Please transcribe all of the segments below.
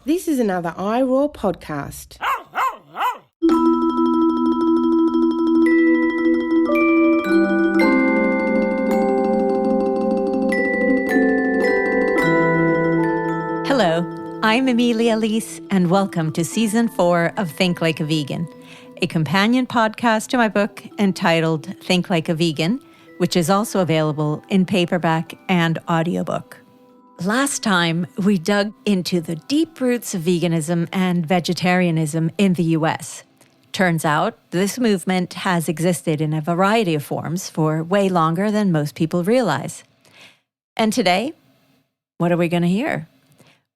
This is another iRaw podcast. Hello, I'm Emilia Leese, and welcome to Season 4 of Think Like a Vegan, a companion podcast to my book entitled Think Like a Vegan, which is also available in paperback and audiobook. Last time, we dug into the deep roots of veganism and vegetarianism in the US. Turns out, this movement has existed in a variety of forms for way longer than most people realize. And today, what are we going to hear?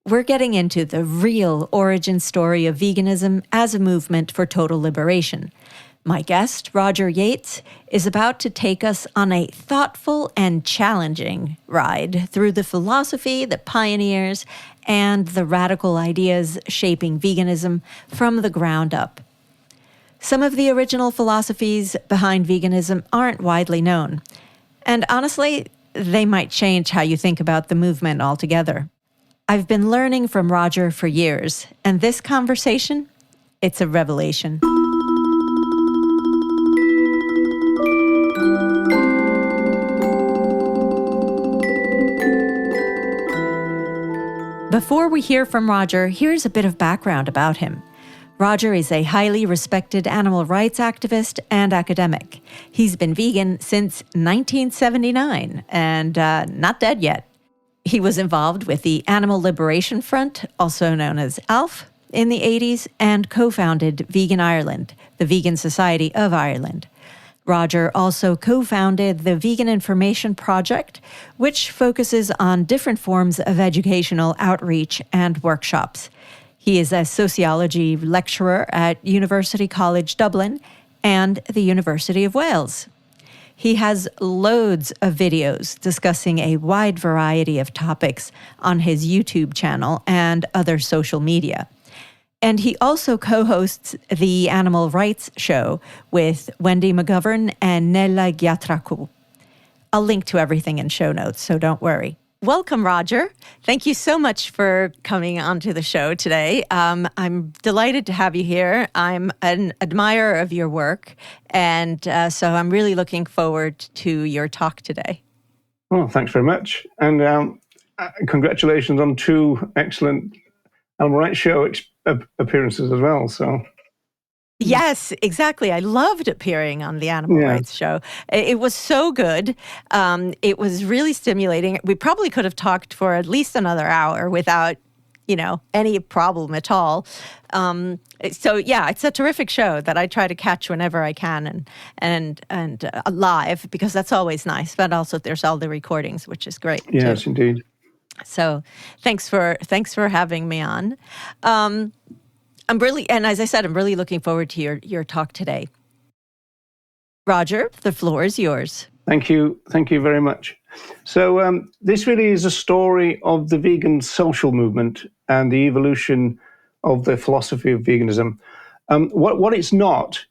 We're getting into the real origin story of veganism as a movement for total liberation. My guest, Roger Yates, is about to take us on a thoughtful and challenging ride through the philosophy, the pioneers, and the radical ideas shaping veganism from the ground up. Some of the original philosophies behind veganism aren't widely known. And honestly, they might change how you think about the movement altogether. I've been learning from Roger for years, and this conversation, it's a revelation. Before we hear from Roger, here's a bit of background about him. Roger is a highly respected animal rights activist and academic. He's been vegan since 1979 and not dead yet. He was involved with the Animal Liberation Front, also known as ALF, in the 80s and co-founded Vegan Ireland, the Vegan Society of Ireland. Roger also co-founded the Vegan Information Project, which focuses on different forms of educational outreach and workshops. He is a sociology lecturer at University College Dublin and the University of Wales. He has loads of videos discussing a wide variety of topics on his YouTube channel and other social media. And he also co-hosts the Animal Rights Show with Wendy McGovern and Nella Gyatraku. I'll link to everything in show notes, so don't worry. Welcome, Roger. Thank you so much for coming onto the show today. I'm delighted to have you here. I'm an admirer of your work, and so I'm really looking forward to your talk today. Well, thanks very much. And congratulations on 2 excellent Animal Rights Show appearances as well. So. Yes, exactly. I loved appearing on the Animal Rights Show. It was so good. It was really stimulating. We probably could have talked for at least another hour without, any problem at all. So yeah, it's a terrific show that I try to catch whenever I can and live, because that's always nice. But also there's all the recordings, which is great. Yes, too. Indeed. So thanks for having me on. And as I said, I'm really looking forward to your talk today. Roger, the floor is yours. Thank you. Thank you very much. So this really is a story of the vegan social movement and the evolution of the philosophy of veganism. What it's not,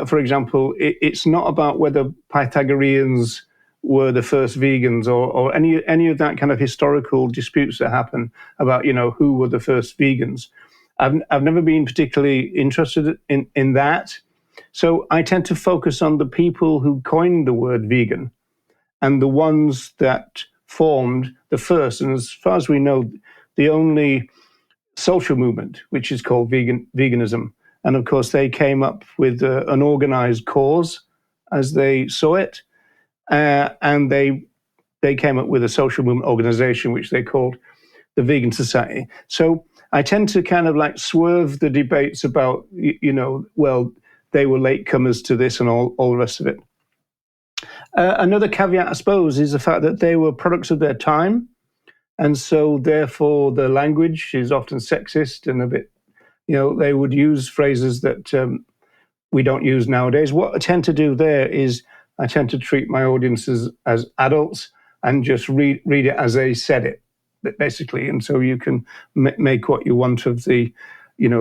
for example, it's not about whether Pythagoreans were the first vegans or any of that kind of historical disputes that happen about, who were the first vegans. I've never been particularly interested in that. So I tend to focus on the people who coined the word vegan and the ones that formed the first, and as far as we know, the only social movement, which is called veganism. And of course, they came up with an organized cause as they saw it. And they came up with a social movement organization, which they called the Vegan Society. So I tend to kind of like swerve the debates about, well, they were latecomers to this and all the rest of it. Another caveat, I suppose, is the fact that they were products of their time. And so therefore the language is often sexist and a bit, they would use phrases that we don't use nowadays. What I tend to do there is I tend to treat my audiences as adults and just read it as they said it, basically. And so you can make what you want of the,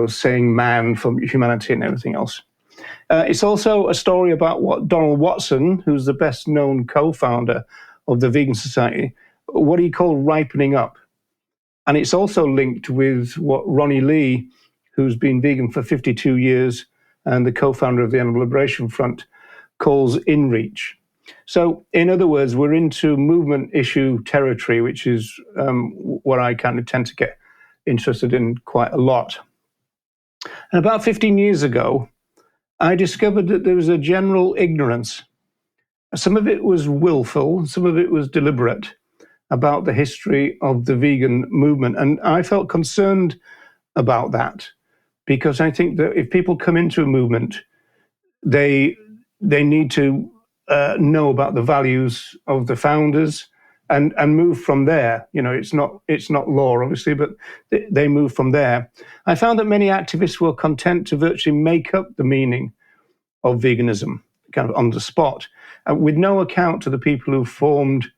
saying man from humanity and everything else. It's also a story about what Donald Watson, who's the best known co-founder of the Vegan Society, what he called ripening up. And it's also linked with what Ronnie Lee, who's been vegan for 52 years and the co-founder of the Animal Liberation Front, calls in-reach. So, in other words, we're into movement issue territory, which is what I kind of tend to get interested in quite a lot. And about 15 years ago, I discovered that there was a general ignorance. Some of it was willful, some of it was deliberate, about the history of the vegan movement. And I felt concerned about that, because I think that if people come into a movement, they need to know about the values of the founders and move from there. You know, it's not law, obviously, but they move from there. I found that many activists were content to virtually make up the meaning of veganism, kind of on the spot, with no account to the people who formed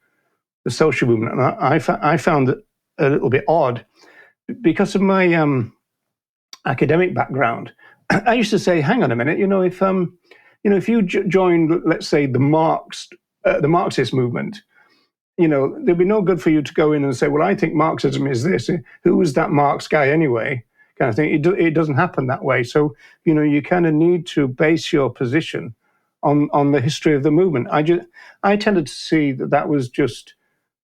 the social movement. And I found it a little bit odd because of my academic background. I used to say, hang on a minute, if you joined, let's say, the Marxist movement, there'd be no good for you to go in and say, well, I think Marxism is this. Who was that Marx guy anyway? Kind of thing. It doesn't happen that way. So, you kind of need to base your position on the history of the movement. I tended to see that was just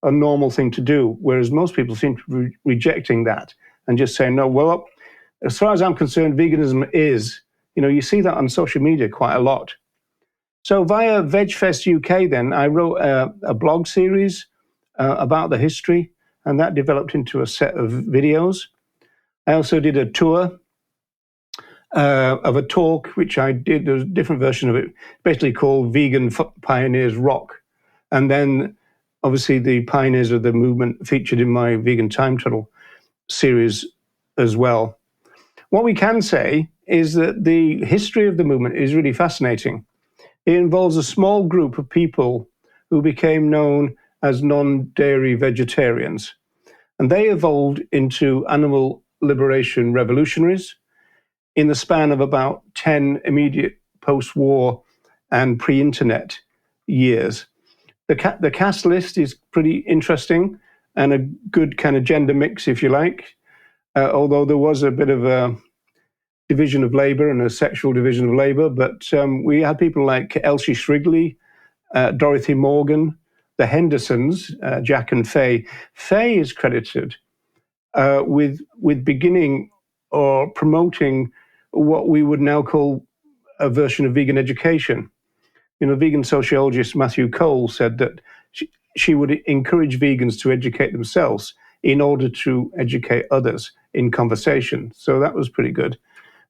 a normal thing to do, whereas most people seem to be rejecting that and just saying, no, well, as far as I'm concerned, veganism is, you see that on social media quite a lot. So via VegFest UK, then, I wrote a blog series about the history, and that developed into a set of videos. I also did a tour of a talk, which I did. There was a different version of it, basically called Vegan Pioneers Rock. And then, obviously, the pioneers of the movement featured in my Vegan Time Tunnel series as well. What we can say is that the history of the movement is really fascinating. It involves a small group of people who became known as non-dairy vegetarians. And they evolved into animal liberation revolutionaries in the span of about 10 immediate post-war and pre-internet years. The cast list is pretty interesting and a good kind of gender mix, if you like, although there was a bit of a division of labor and a sexual division of labor. But we had people like Elsie Shrigley, Dorothy Morgan, the Hendersons, Jack and Faye. Faye is credited with beginning or promoting what we would now call a version of vegan education. Vegan sociologist Matthew Cole said that she would encourage vegans to educate themselves in order to educate others in conversation. So that was pretty good.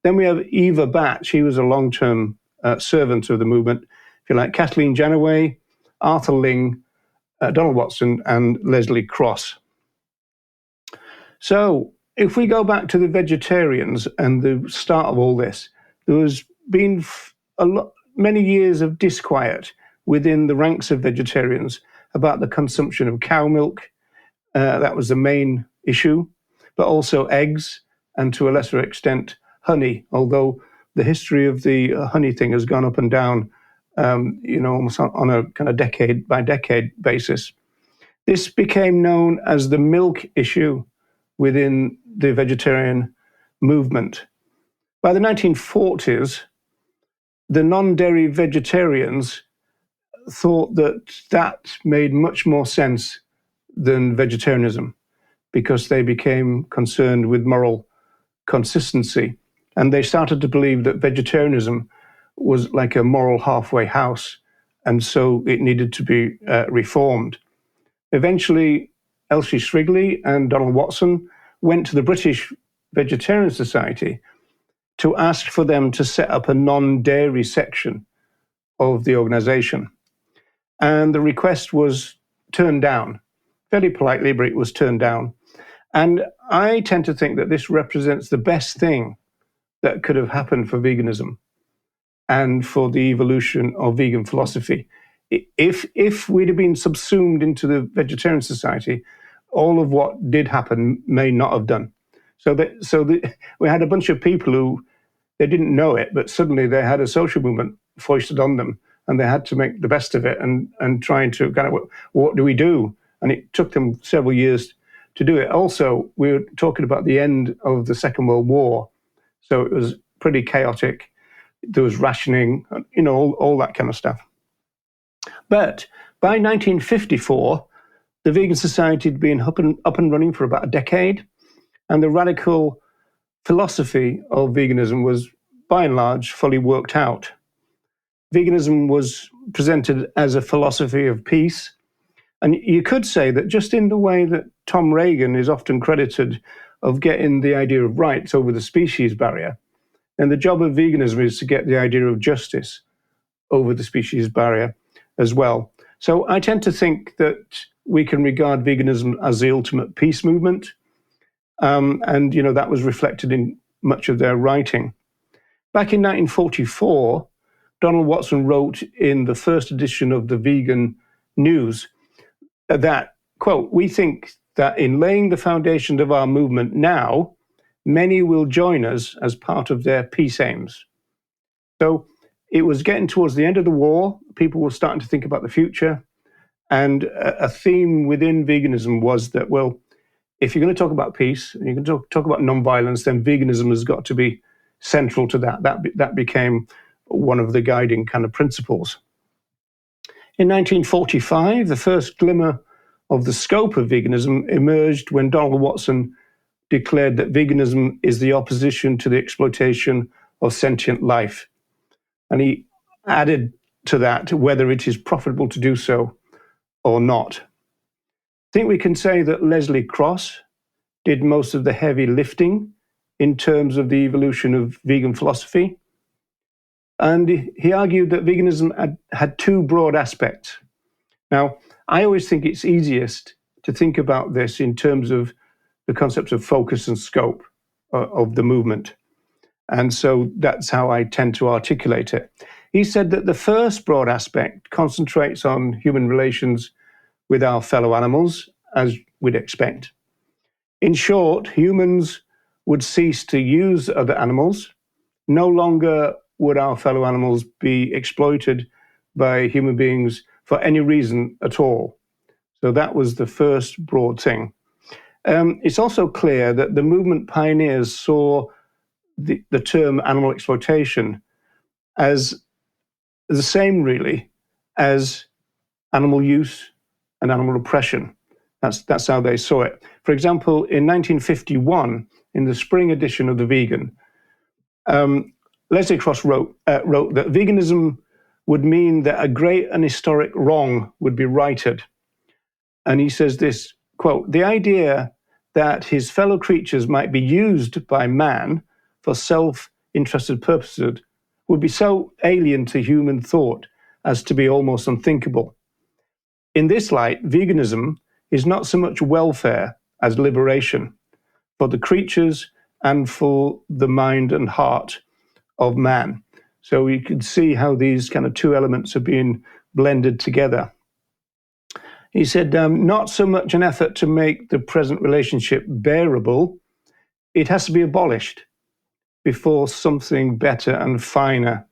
Then we have Eva Batt. She was a long-term servant of the movement. If you like, Kathleen Janaway, Arthur Ling, Donald Watson, and Leslie Cross. So if we go back to the vegetarians and the start of all this, there has been many years of disquiet within the ranks of vegetarians about the consumption of cow milk. That was the main issue, but also eggs, and to a lesser extent, honey, although the history of the honey thing has gone up and down, almost on a kind of decade by decade basis. This became known as the milk issue within the vegetarian movement. By the 1940s, the non-dairy vegetarians thought that made much more sense than vegetarianism, because they became concerned with moral consistency. And they started to believe that vegetarianism was like a moral halfway house, and so it needed to be reformed. Eventually, Elsie Shrigley and Donald Watson went to the British Vegetarian Society to ask for them to set up a non-dairy section of the organization. And the request was turned down, fairly politely, but it was turned down. And I tend to think that this represents the best thing that could have happened for veganism and for the evolution of vegan philosophy. If we'd have been subsumed into the Vegetarian Society, all of what did happen may not have done. We had a bunch of people who, they didn't know it, but suddenly they had a social movement foisted on them, and they had to make the best of it and trying to kind of, what do we do? And it took them several years to do it. Also, we were talking about the end of the Second World War, so it was pretty chaotic. There was rationing, all that kind of stuff. But by 1954, the Vegan Society had been up and running for about a decade, and the radical philosophy of veganism was, by and large, fully worked out. Veganism was presented as a philosophy of peace, and you could say that just in the way that Tom Reagan is often credited of getting the idea of rights over the species barrier, and the job of veganism is to get the idea of justice over the species barrier as well. So I tend to think that we can regard veganism as the ultimate peace movement, and that was reflected in much of their writing. Back in 1944, Donald Watson wrote in the first edition of the Vegan News that, quote, "We think that in laying the foundation of our movement now, many will join us as part of their peace aims." So it was getting towards the end of the war. People were starting to think about the future. And a theme within veganism was that, well, if you're going to talk about peace, and you're going to talk about nonviolence, then veganism has got to be central to that. That became one of the guiding kind of principles. In 1945, the first glimmer of the scope of veganism emerged when Donald Watson declared that veganism is the opposition to the exploitation of sentient life. And he added to that whether it is profitable to do so or not. I think we can say that Leslie Cross did most of the heavy lifting in terms of the evolution of vegan philosophy. And he argued that veganism had two broad aspects. Now, I always think it's easiest to think about this in terms of the concepts of focus and scope of the movement. And so that's how I tend to articulate it. He said that the first broad aspect concentrates on human relations with our fellow animals, as we'd expect. In short, humans would cease to use other animals. No longer would our fellow animals be exploited by human beings for any reason at all. So that was the first broad thing. It's also clear that the movement pioneers saw the term animal exploitation as the same, really, as animal use and animal oppression. That's how they saw it. For example, in 1951, in the spring edition of The Vegan, Leslie Cross wrote that veganism would mean that a great and historic wrong would be righted. And he says this, quote, "The idea that his fellow creatures might be used by man for self-interested purposes would be so alien to human thought as to be almost unthinkable. In this light, veganism is not so much welfare as liberation for the creatures and for the mind and heart of man." So you can see how these kind of two elements are being blended together. He said, not so much an effort to make the present relationship bearable, it has to be abolished before something better and finer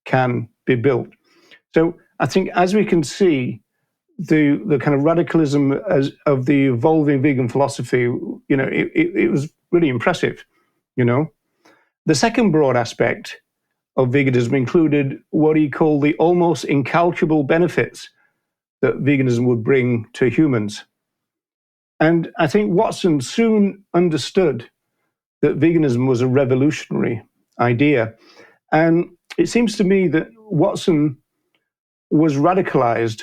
can be built. So I think as we can see, the kind of radicalism of the evolving vegan philosophy, it was really impressive, The second broad aspect of veganism included what he called the almost incalculable benefits that veganism would bring to humans. And I think Watson soon understood that veganism was a revolutionary idea. And it seems to me that Watson was radicalized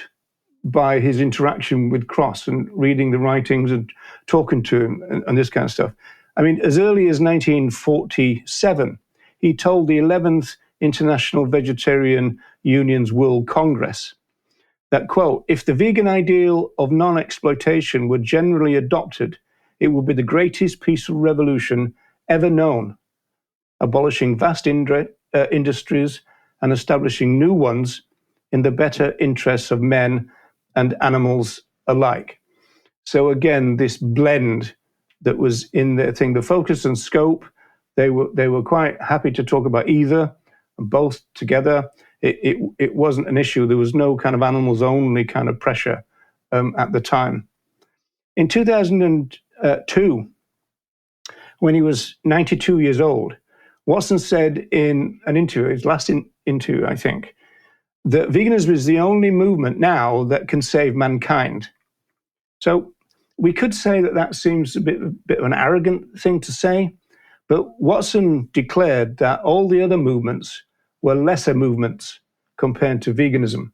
by his interaction with Cross and reading the writings and talking to him and this kind of stuff. I mean, as early as 1947, he told the 11th International Vegetarian Union's World Congress that, quote, "If the vegan ideal of non-exploitation were generally adopted, it would be the greatest peaceful revolution ever known, abolishing vast industries and establishing new ones in the better interests of men and animals alike." So again, this blend that was in the thing, the focus and scope, they were quite happy to talk about either, both together. It wasn't an issue. There was no kind of animals only kind of pressure at the time. In 2000 II, when he was 92 years old. Watson said in an interview, his last interview, I think, that veganism is the only movement now that can save mankind. So we could say that seems a bit of an arrogant thing to say, but Watson declared that all the other movements were lesser movements compared to veganism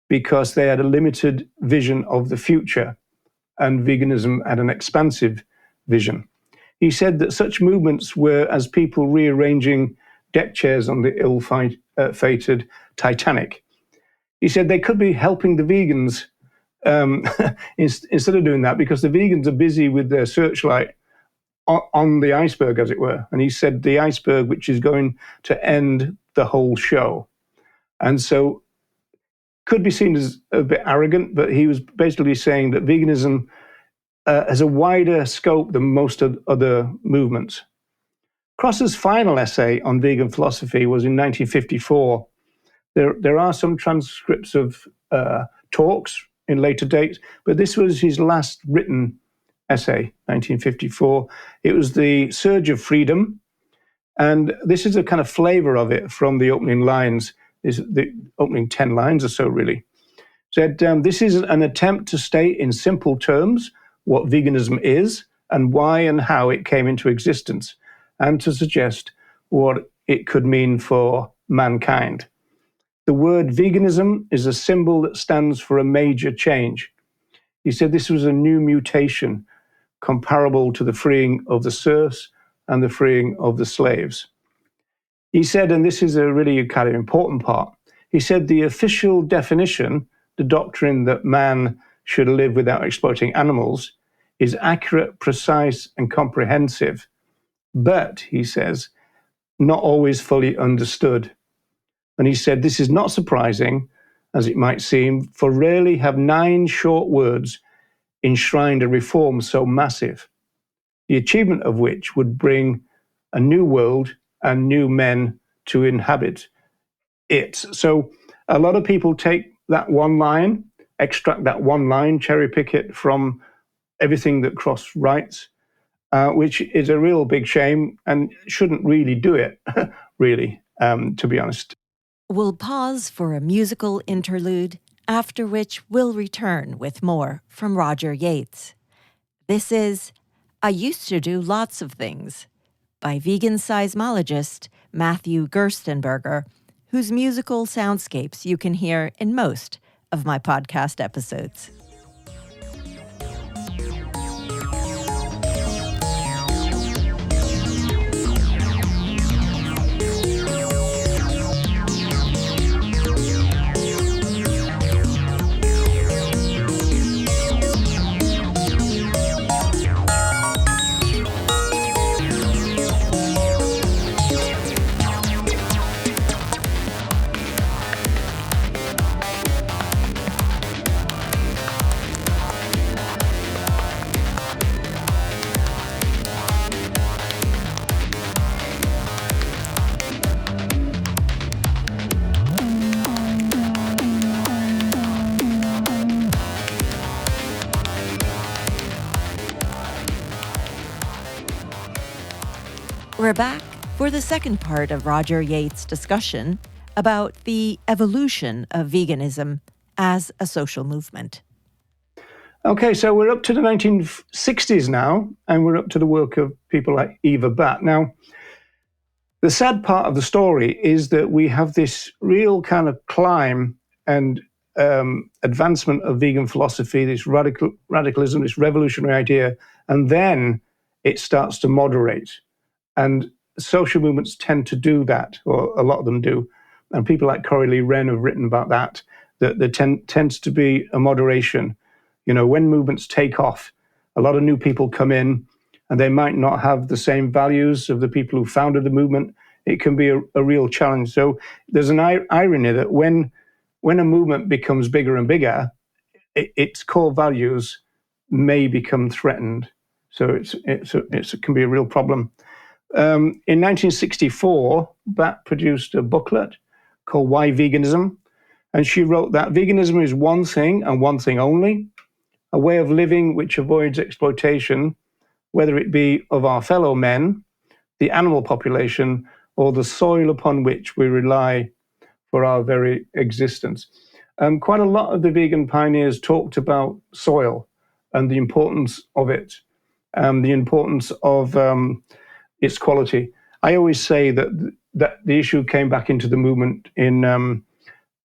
because they had a limited vision of the future and veganism had an expansive vision. He said that such movements were as people rearranging deck chairs on the ill-fated Titanic. He said they could be helping the vegans instead of doing that because the vegans are busy with their searchlight on the iceberg, as it were. And he said the iceberg which is going to end the whole show. And so could be seen as a bit arrogant, but he was basically saying that veganism has a wider scope than most of other movements. Cross's final essay on vegan philosophy was in 1954. There are some transcripts of talks in later dates, but this was his last written essay, 1954. It was The Surge of Freedom, and this is a kind of flavor of it from the opening lines. The opening 10 lines or so, really. Said, this is an attempt to state in simple terms what veganism is and why and how it came into existence, and to suggest what it could mean for mankind. The word veganism is a symbol that stands for a major change. He said this was a new mutation comparable to the freeing of the serfs and the freeing of the slaves. He said, and this is a really kind of important part, he said the official definition, the doctrine that man should live without exploiting animals, is accurate, precise, and comprehensive, but, he says, not always fully understood. And he said, this is not surprising, as it might seem, for rarely have 9 short words enshrined a reform so massive, the achievement of which would bring a new world and new men to inhabit it. So a lot of people take that one line, extract that one line, cherry pick it from everything that Cross writes, which is a real big shame and shouldn't really do it, really, to be honest. We'll pause for a musical interlude, after which we'll return with more from Roger Yates. This is I Used to Do Lots of Things by vegan seismologist Matthew Gerstenberger, whose musical soundscapes you can hear in most of my podcast episodes. We're back for the second part of Roger Yates' discussion about the evolution of veganism as a social movement. Okay, so we're up to the 1960s now, and we're up to the work of people like Eva Batt. Now, the sad part of the story is that we have this real kind of climb and advancement of vegan philosophy, this radicalism, this revolutionary idea, and then it starts to moderate. And social movements tend to do that, or a lot of them do. And people like Corey Lee Wren have written about that there tends to be a moderation. You know, when movements take off, a lot of new people come in, and they might not have the same values of the people who founded the movement. It can be a real challenge. So there's an irony that when a movement becomes bigger and bigger, its core values may become threatened. So it can be a real problem. In 1964, Batt produced a booklet called Why Veganism? And she wrote that veganism is one thing and one thing only, a way of living which avoids exploitation whether it be of our fellow men, the animal population, or the soil upon which we rely for our very existence. Quite a lot of the vegan pioneers talked about soil and the importance of it, the importance of its quality. I always say that the issue came back into the movement in the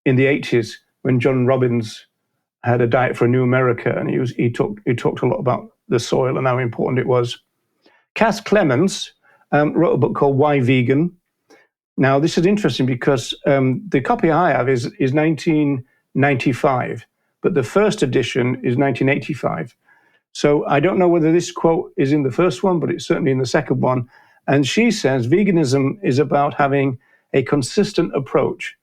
80s when John Robbins had a diet for a new America, and he talked a lot about the soil and how important it was. Cass Clements wrote a book called Why Vegan? Now, this is interesting because the copy I have is 1995, but the first edition is 1985. So I don't know whether this quote is in the first one, but it's certainly in the second one. And she says, veganism is about having a consistent approach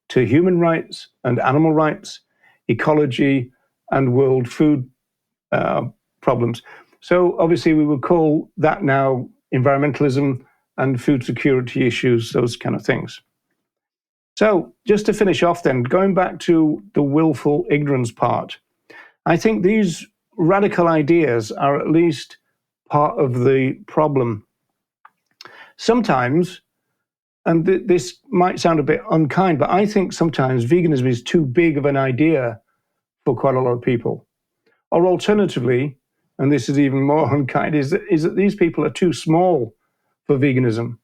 to human rights and animal rights, ecology, and world food problems. So obviously we would call that now environmentalism and food security issues, those kind of things. So just to finish off then, going back to the willful ignorance part, I think these radical ideas are at least part of the problem. Sometimes, and this might sound a bit unkind, but I think sometimes veganism is too big of an idea for quite a lot of people. Or alternatively, and this is even more unkind, is that these people are too small for veganism.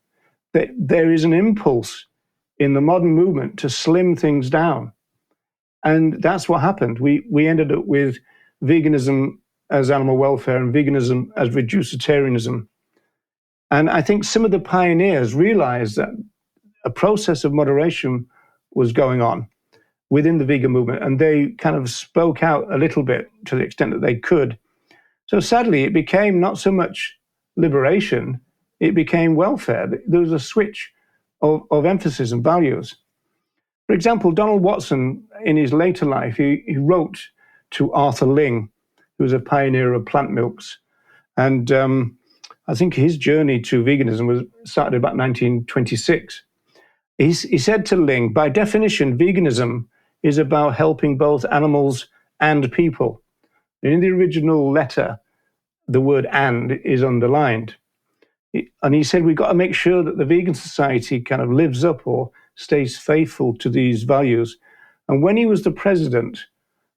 There is an impulse in the modern movement to slim things down. And that's what happened. We ended up with veganism as animal welfare and veganism as reducitarianism. And I think some of the pioneers realized that a process of moderation was going on within the vegan movement, and they kind of spoke out a little bit to the extent that they could. So sadly, it became not so much liberation, it became welfare. There was a switch of emphasis and values. For example, Donald Watson, in his later life, he wrote to Arthur Ling, who was a pioneer of plant milks. And I think his journey to veganism started about 1926. He said to Ling, by definition, veganism is about helping both animals and people. And in the original letter, the word "and" is underlined. And he said, we've got to make sure that the vegan society kind of lives up or stays faithful to these values. And when he was the president,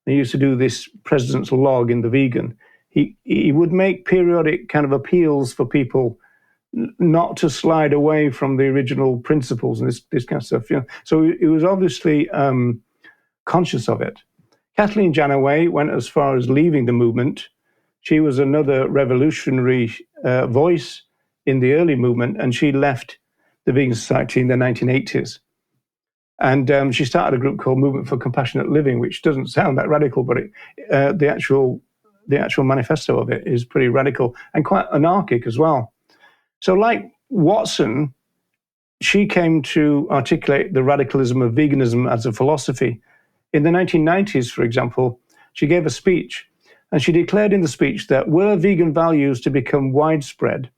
he used to do this president's log in The Vegan, he would make periodic kind of appeals for people not to slide away from the original principles and this kind of stuff. You know? So he was obviously conscious of it. Kathleen Janaway went as far as leaving the movement. She was another revolutionary voice in the early movement, and she left the Vegan Society in the 1980s. And she started a group called Movement for Compassionate Living, which doesn't sound that radical, but the actual manifesto of it is pretty radical and quite anarchic as well. So like Watson, she came to articulate the radicalism of veganism as a philosophy. In the 1990s, for example, she gave a speech, and she declared in the speech that were vegan values to become widespread,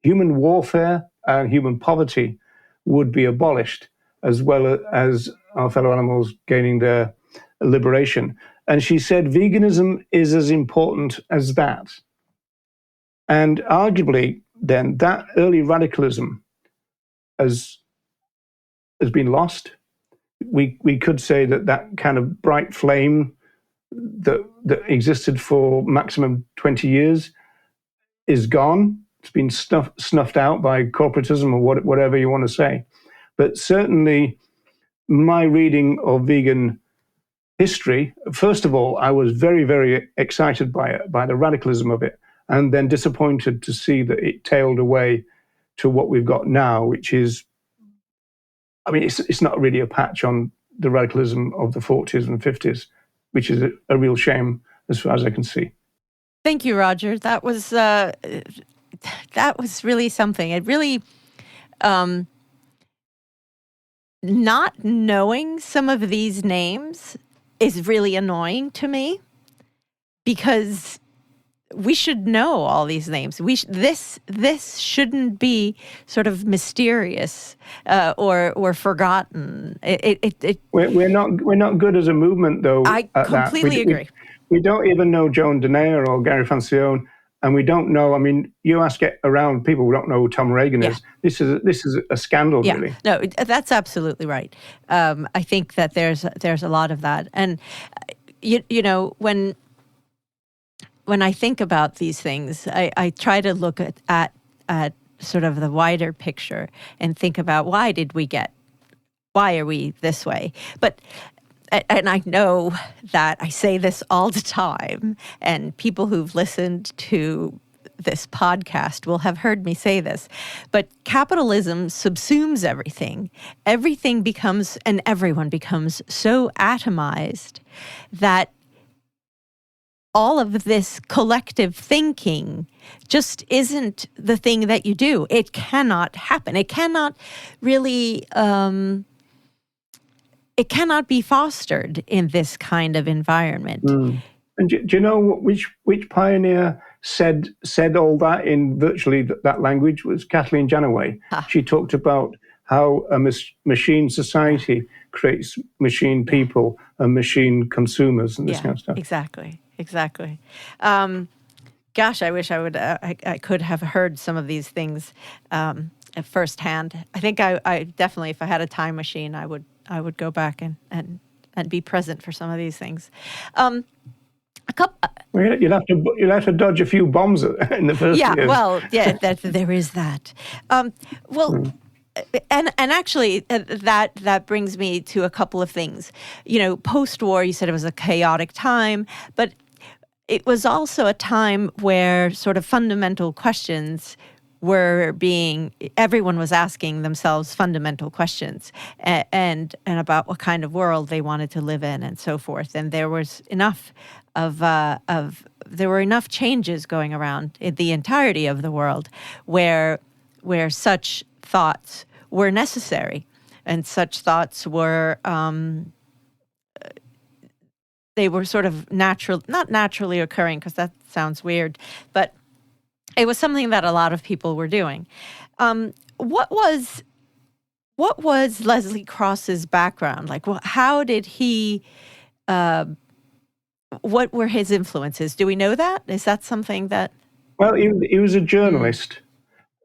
human warfare and human poverty would be abolished, as well as our fellow animals gaining their liberation. And she said veganism is as important as that. And arguably, then, that early radicalism has been lost. We could say that kind of bright flame that existed for maximum 20 years is gone. It's been snuffed out by corporatism or whatever you want to say. But certainly my reading of vegan history, first of all, I was very, very excited by it, by the radicalism of it, and then disappointed to see that it tailed away to what we've got now, which is, I mean, it's not really a patch on the radicalism of the 40s and 50s, which is a real shame as far as I can see. Thank you, Roger. That was really something. It really, not knowing some of these names is really annoying to me, because we should know all these names. This shouldn't be sort of mysterious or forgotten. We're not good as a movement, though. I completely agree. We don't even know Joan Danaher or Gary Francione, And we don't know. I mean, you ask it around people who don't know who Tom Reagan is. This is a scandal, really. No, that's absolutely right. I think that there's a lot of that, and you know, when I think about these things, I try to look at sort of the wider picture and think about why are we this way? And I know that I say this all the time, and people who've listened to this podcast will have heard me say this, but capitalism subsumes everything. Everything becomes, and everyone becomes so atomized that all of this collective thinking just isn't the thing that you do. It cannot happen. It cannot really... it cannot be fostered in this kind of environment. And do you know which pioneer said all that in virtually that language? Was Kathleen Janaway. She talked about how a machine society creates machine people and machine consumers and this kind of stuff. Exactly. Gosh, I wish I could have heard some of these things firsthand. I think I definitely, if I had a time machine, I would go back and be present for some of these things. You'll have to dodge a few bombs in the first years. There is that. And actually, that brings me to a couple of things. You know, post-war, you said it was a chaotic time, but it was also a time where sort of fundamental questions everyone was asking themselves fundamental questions and about what kind of world they wanted to live in and so forth. And there was enough there were enough changes going around in the entirety of the world where such thoughts were necessary, and such thoughts were they were sort of not naturally occurring, because that sounds weird, but it was something that a lot of people were doing. What was Leslie Cross's background? Like, how did he? What were his influences? Do we know that? Is that something that? Well, he was a journalist,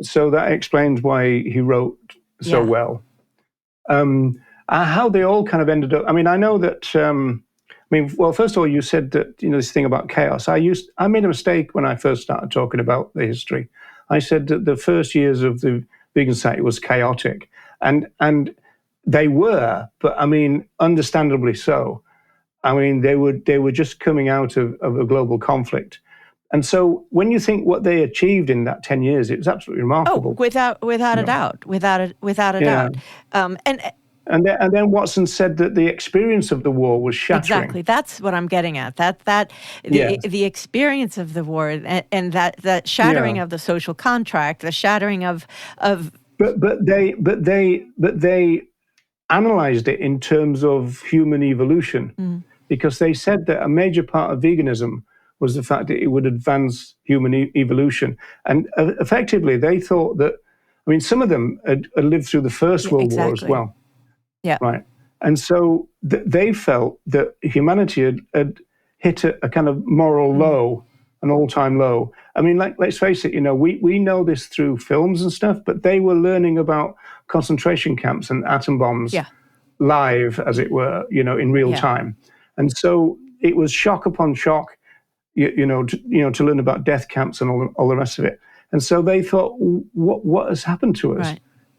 so that explains why he wrote so well. How they all kind of ended up. I mean, I know that. Well, first of all, you said that, this thing about chaos. I made a mistake when I first started talking about the history. I said that the first years of the vegan society was chaotic, and they were, but I mean, understandably so. I mean, they were just coming out of a global conflict, and so when you think what they achieved in that 10 years, it was absolutely remarkable. Oh, without a doubt, without a doubt, And then Watson said that the experience of the war was shattering. Exactly, that's what I'm getting at. The experience of the war and that shattering of the social contract, the shattering of. But they analyzed it in terms of human evolution, because they said that a major part of veganism was the fact that it would advance human evolution, and effectively they thought that. I mean, some of them had lived through the First World War as well. Yeah. Right. And so they felt that humanity had hit a kind of moral low, an all-time low. I mean, let's face it, we know this through films and stuff, but they were learning about concentration camps and atom bombs live, as it were, in real time. And so it was shock upon shock, to learn about death camps and all the rest of it. And so they thought, what has happened to us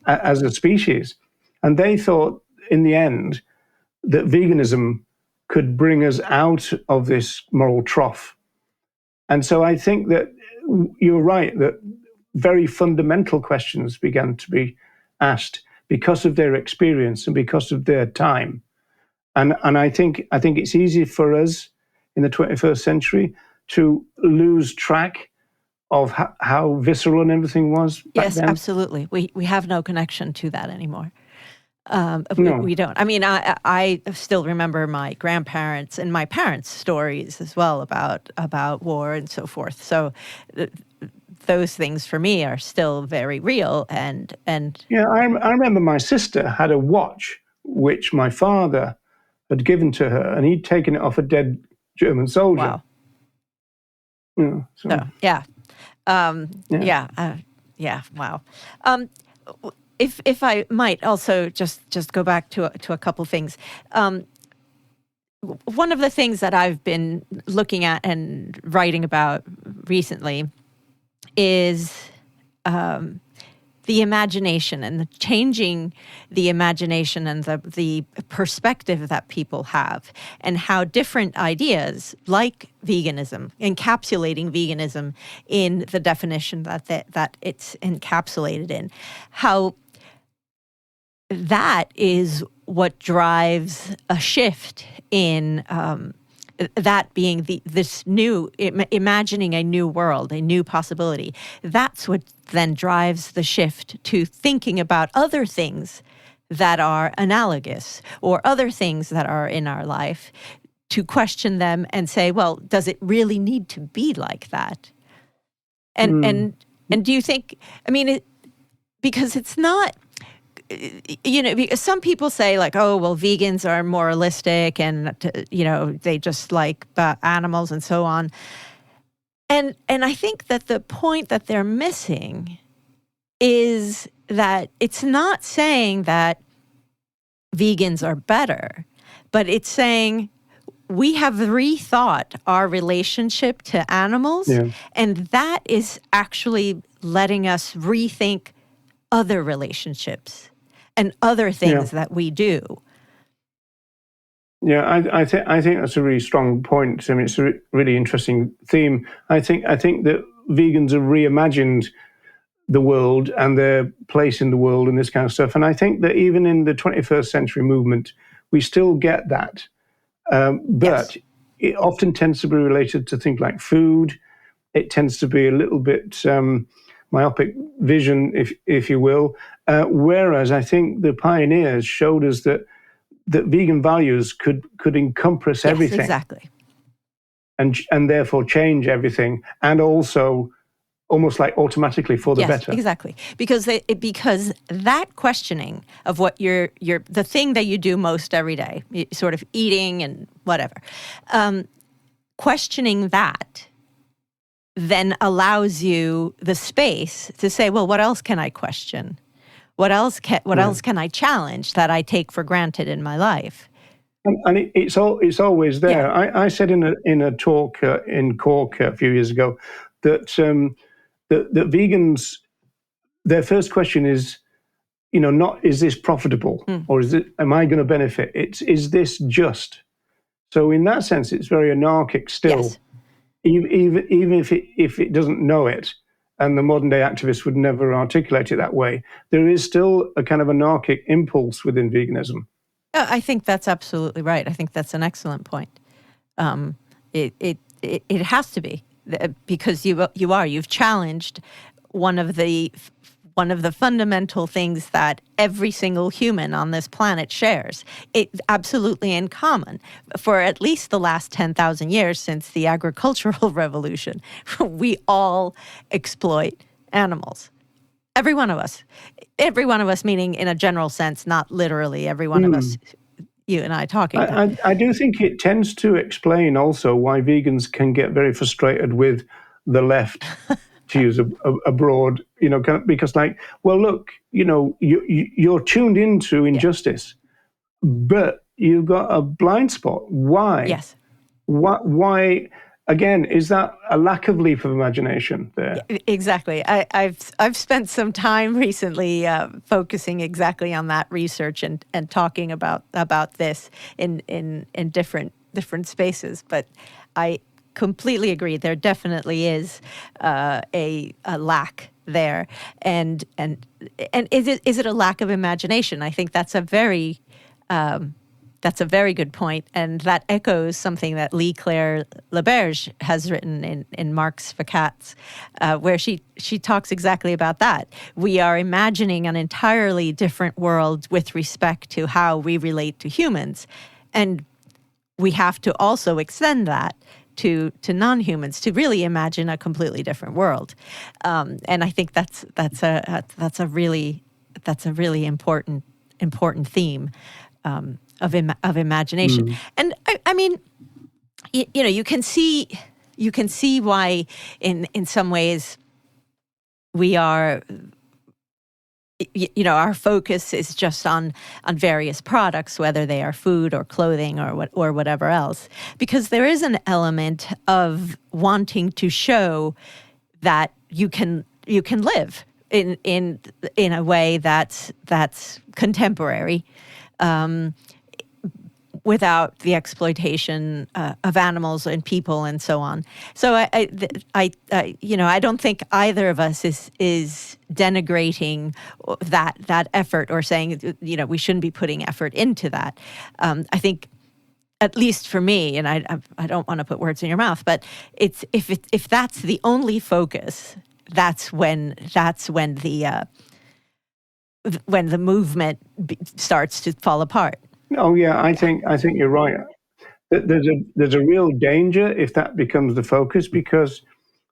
as a species? And they thought, in the end, that veganism could bring us out of this moral trough. And so I think that you're right, that very fundamental questions began to be asked because of their experience and because of their time. And I think it's easy for us in the 21st century to lose track of how visceral and everything was back then. Yes, absolutely. We have no connection to that anymore. No. We don't. I mean, I still remember my grandparents and my parents' stories as well about war and so forth. So those things for me are still very real. And yeah, I remember my sister had a watch which my father had given to her, and he'd taken it off a dead German soldier. Wow. Yeah. So, yeah. Wow. If I might also just go back to a couple things. One of the things that I've been looking at and writing about recently is the imagination and the changing the imagination and the perspective that people have, and how different ideas like veganism, encapsulating veganism in the definition that it's encapsulated in, how that is what drives a shift in that being this new, imagining a new world, a new possibility. That's what then drives the shift to thinking about other things that are analogous or other things that are in our life, to question them and say, well, does it really need to be like that? And do you think, I mean, because it's not, because some people say like, oh, well, vegans are moralistic and, they just like animals and so on. And I think that the point that they're missing is that it's not saying that vegans are better, but it's saying we have rethought our relationship to animals, and that is actually letting us rethink other relationships and other things that we do. Yeah, I think that's a really strong point. I mean, it's a really interesting theme. I think that vegans have reimagined the world and their place in the world and this kind of stuff. And I think that even in the 21st century movement, we still get that. But it often tends to be related to things like food. It tends to be a little bit myopic vision, if you will. Whereas I think the pioneers showed us that vegan values could encompass everything. Exactly. And therefore change everything, and also almost like automatically for the better. Exactly. Because that questioning of what the thing that you do most every day, sort of eating and whatever, questioning that then allows you the space to say, well, what else can I question? What else can I challenge that I take for granted in my life? And it's always there. Yeah. I said in a talk in Cork a few years ago that that vegans, their first question is, not is this profitable or am I going to benefit? It's is this just? So in that sense, it's very anarchic still. Yes. Even if it doesn't know it, and the modern day activist would never articulate it that way, there is still a kind of anarchic impulse within veganism. I think that's absolutely right. I think that's an excellent point. It has to be, because you've challenged one of the fundamental things that every single human on this planet shares. It's absolutely in common for at least the last 10,000 years since the agricultural revolution. We all exploit animals. Every one of us. Every one of us, meaning in a general sense, not literally every one of us, you and I talking. I do think it tends to explain also why vegans can get very frustrated with the left, to use a broad, because well, look, you're tuned into injustice, but you've got a blind spot. Why? Yes. Why? Again, is that a lack of leap of imagination there? Exactly. I've spent some time recently focusing exactly on that research and talking about this in different spaces. But I completely agree. There definitely is a lack there, and is it a lack of imagination? I think that's a very good point, and that echoes something that Claire Laberge has written in Marx for Cats, where she talks exactly about that. We are imagining an entirely different world with respect to how we relate to humans, and we have to also extend that to non-humans to really imagine a completely different world. And I think that's a really important theme of imagination. And I mean, you can see why in some ways we are, our focus is just on various products, whether they are food or clothing or whatever else, because there is an element of wanting to show that you can live in a way that's contemporary, without the exploitation of animals and people and so on. So I don't think either of us is denigrating that effort or saying we shouldn't be putting effort into that. I think, at least for me, and I don't want to put words in your mouth, but it's if that's the only focus, that's when the movement starts to fall apart. Oh yeah, I think you're right. There's a real danger if that becomes the focus, because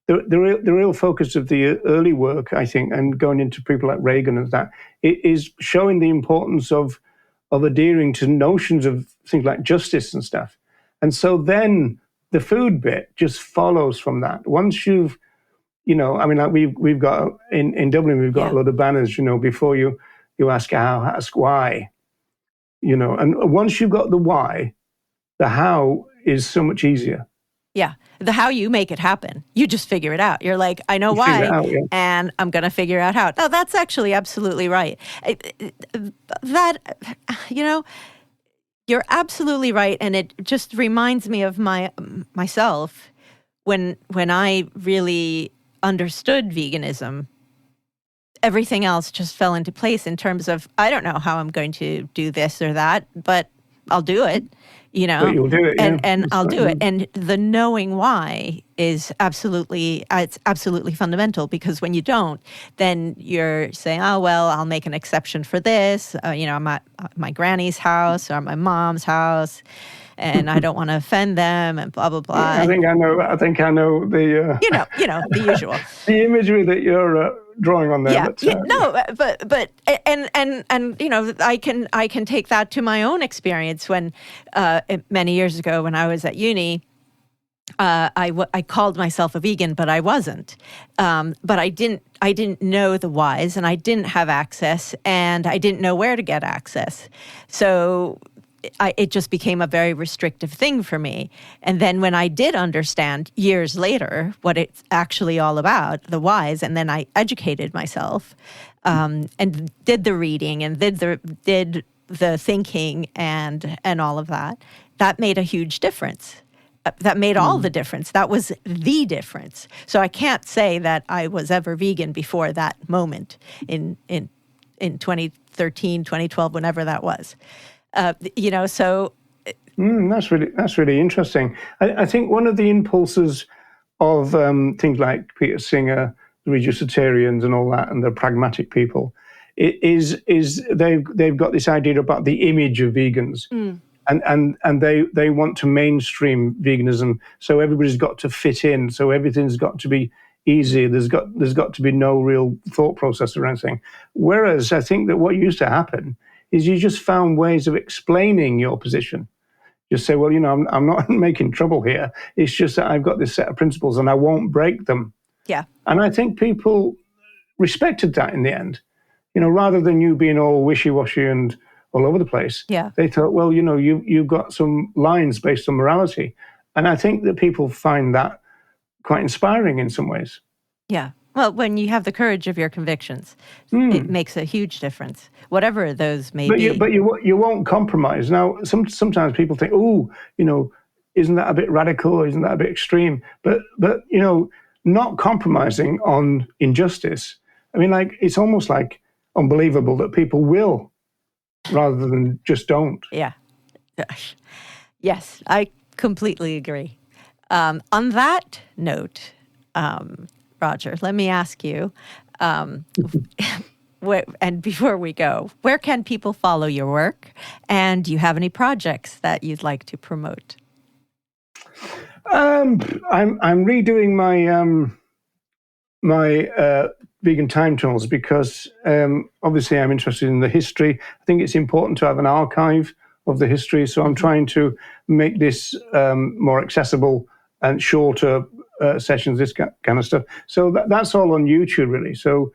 the real focus of the early work, I think, and going into people like Reagan and that, it is showing the importance of adhering to notions of things like justice and stuff. And so then the food bit just follows from that. Once you've, like we've got in Dublin, we've got a lot of banners, before you ask how, ask why. And once you've got the why, the how is so much easier. Yeah. The how, you make it happen. You just figure it out. You're like, I know why, and I'm going to figure out how. No, that's actually absolutely right. You're absolutely right. And it just reminds me of myself when I really understood veganism. Everything else just fell into place in terms of, I don't know how I'm going to do this or that, but I'll do it, But you'll do it, and I'll do it. And the knowing why is absolutely fundamental, because when you don't, then you're saying, oh, well, I'll make an exception for this. I'm at my granny's house or my mom's house, and I don't want to offend them, and blah blah blah. I think I know the the usual, the imagery that you're drawing on there. But I can take that to my own experience when many years ago when I was at uni. I called myself a vegan, but I wasn't. But I didn't know the whys, and I didn't have access, and I didn't know where to get access. So it just became a very restrictive thing for me. And then when I did understand years later what it's actually all about, the whys, and then I educated myself and did the reading and did the thinking and all of that, that made a huge difference. That made all the difference. That was the difference. So I can't say that I was ever vegan before that moment in 2013, 2012, whenever that was. So that's really interesting. I think one of the impulses of things like Peter Singer, the reducitarians, and all that, and the pragmatic people, is they've got this idea about the image of vegans, and they want to mainstream veganism, so everybody's got to fit in, so everything's got to be easy. There's got to be no real thought process or anything. Whereas I think that what used to happen is you just found ways of explaining your position. Just say, well, I'm not making trouble here. It's just that I've got this set of principles and I won't break them. Yeah. And I think people respected that in the end. Rather than you being all wishy-washy and all over the place. Yeah. They thought, well, you've got some lines based on morality. And I think that people find that quite inspiring in some ways. Yeah. Well, when you have the courage of your convictions, it makes a huge difference, whatever those may be. But you won't compromise. Now, sometimes people think, isn't that a bit radical? Isn't that a bit extreme? But not compromising on injustice. I mean, it's almost like unbelievable that people will, rather than just don't. Yeah. Yes, I completely agree. On that note, Roger, let me ask you, and before we go, where can people follow your work? And do you have any projects that you'd like to promote? I'm redoing my vegan time tunnels because obviously I'm interested in the history. I think it's important to have an archive of the history, so I'm trying to make this more accessible and shorter sessions, this kind of stuff. So that's all on YouTube, really. So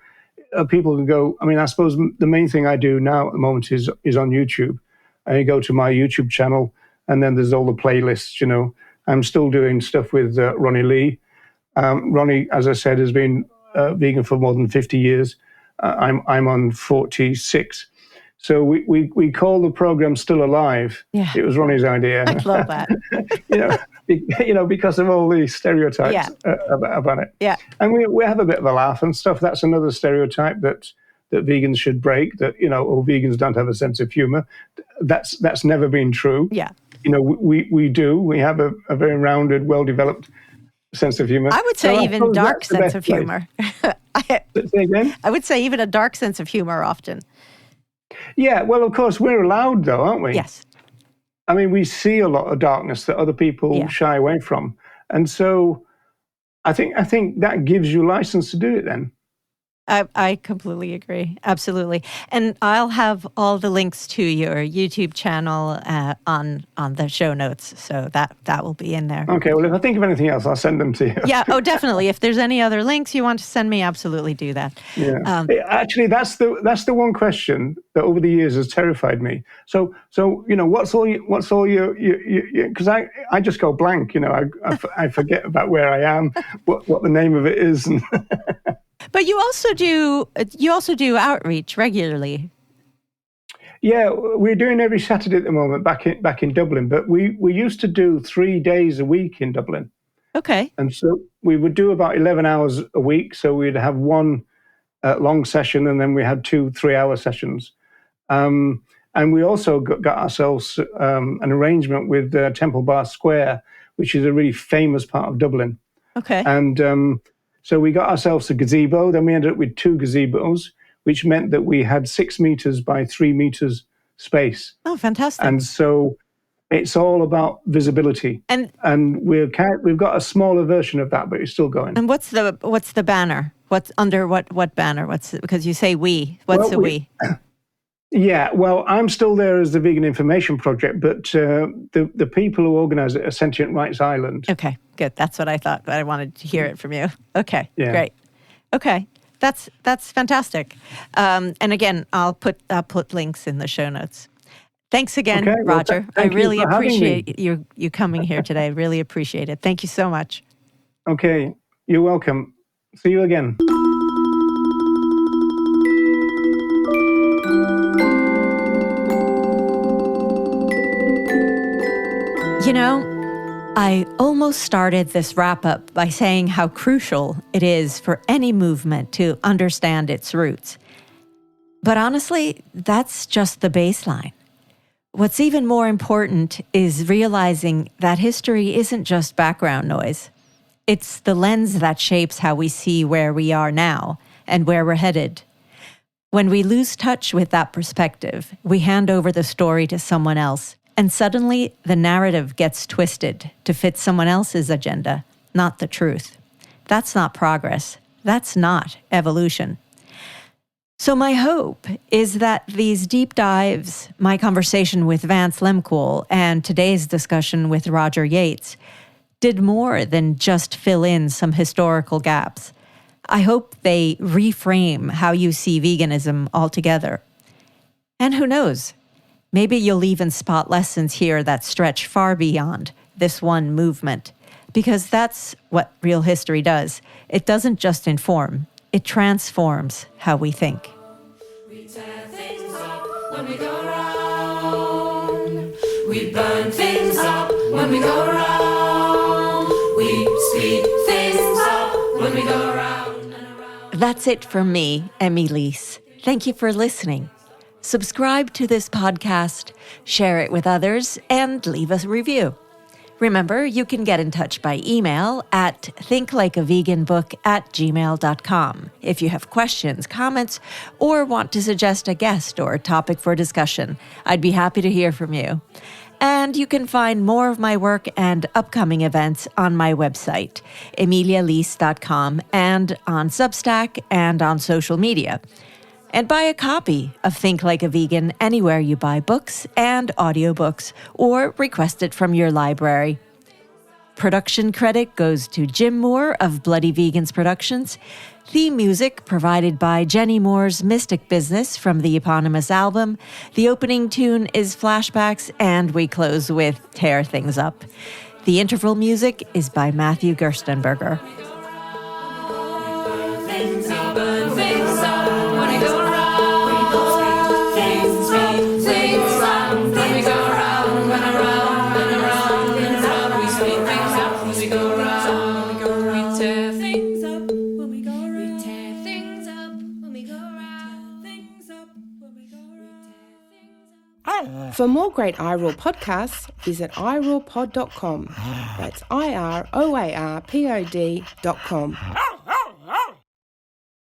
people can go. I mean, I suppose the main thing I do now at the moment is on YouTube. And you go to my YouTube channel, and then there's all the playlists. I'm still doing stuff with Ronnie Lee. Ronnie, as I said, has been vegan for more than 50 years. I'm on 46. So we call the program Still Alive. Yeah. It was Ronnie's idea. I love that. Because of all these stereotypes about it. Yeah. And we have a bit of a laugh and stuff. That's another stereotype that vegans should break, that, vegans don't have a sense of humor. That's never been true. Yeah. We do. We have a very rounded, well-developed sense of humor. I would say even dark sense of humor. Say again? I would say even a dark sense of humor often. Yeah, well, of course, we're allowed, though, aren't we? Yes. I mean, we see a lot of darkness that other people shy away from. And so I think that gives you license to do it then. I completely agree. Absolutely. And I'll have all the links to your YouTube channel on the show notes. So that will be in there. Okay. Well, if I think of anything else, I'll send them to you. Yeah. Oh, definitely. If there's any other links you want to send me, absolutely do that. Yeah. Actually, that's the one question that over the years has terrified me. So what's all your because I just go blank. I forget about where I am, what the name of it is. And But you also do outreach regularly. Yeah, we're doing every Saturday at the moment back in Dublin, but we used to do 3 days a week in Dublin. Okay. And so we would do about 11 hours a week. So we'd have one long session, and then we had 2 3-hour sessions. And we also got ourselves an arrangement with Temple Bar Square, which is a really famous part of Dublin. Okay. And so we got ourselves a gazebo. Then we ended up with 2 gazebos, which meant that we had 6 meters by 3 meters space. Oh, fantastic. And so it's all about visibility. And we've got a smaller version of that, but it's still going. And what's the banner? What's under what banner? Because you say we. What's the we? Yeah, well, I'm still there as the Vegan Information Project, but the people who organize it are Sentient Rights Ireland. Okay, good. That's what I thought, but I wanted to hear it from you. Okay, yeah. Great. Okay, that's fantastic. And again, I'll put links in the show notes. Thanks again, okay, well, Roger. I really appreciate you coming here today. Really appreciate it. Thank you so much. Okay, you're welcome. See you again. I almost started this wrap-up by saying how crucial it is for any movement to understand its roots. But honestly, that's just the baseline. What's even more important is realizing that history isn't just background noise. It's the lens that shapes how we see where we are now and where we're headed. When we lose touch with that perspective, we hand over the story to someone else. And suddenly, the narrative gets twisted to fit someone else's agenda, not the truth. That's not progress. That's not evolution. So my hope is that these deep dives, my conversation with Vance Lemkool and today's discussion with Roger Yates, did more than just fill in some historical gaps. I hope they reframe how you see veganism altogether. And who knows? Maybe you'll even spot lessons here that stretch far beyond this one movement, because that's what real history does. It doesn't just inform, it transforms how we think. We tear things up when we go round. We burn things up when we go round. We speed things up when we go round and around. That's it from me, Emi Leese. Thank you for listening. Subscribe to this podcast, share it with others, and leave us a review. Remember, you can get in touch by email at thinklikeaveganbook@gmail.com if you have questions, comments, or want to suggest a guest or a topic for discussion. I'd be happy to hear from you. And you can find more of my work and upcoming events on my website, emilialeese.com, and on Substack and on social media. And buy a copy of Think Like a Vegan anywhere you buy books and audiobooks, or request it from your library. Production credit goes to Jim Moore of Bloody Vegans Productions. Theme music provided by Jenny Moore's Mystic Business from the eponymous album. The opening tune is Flashbacks, and we close with Tear Things Up. The interval music is by Matthew Gerstenberger. For more great iRaw podcasts, visit irawpod.com. That's IROARPOD.com.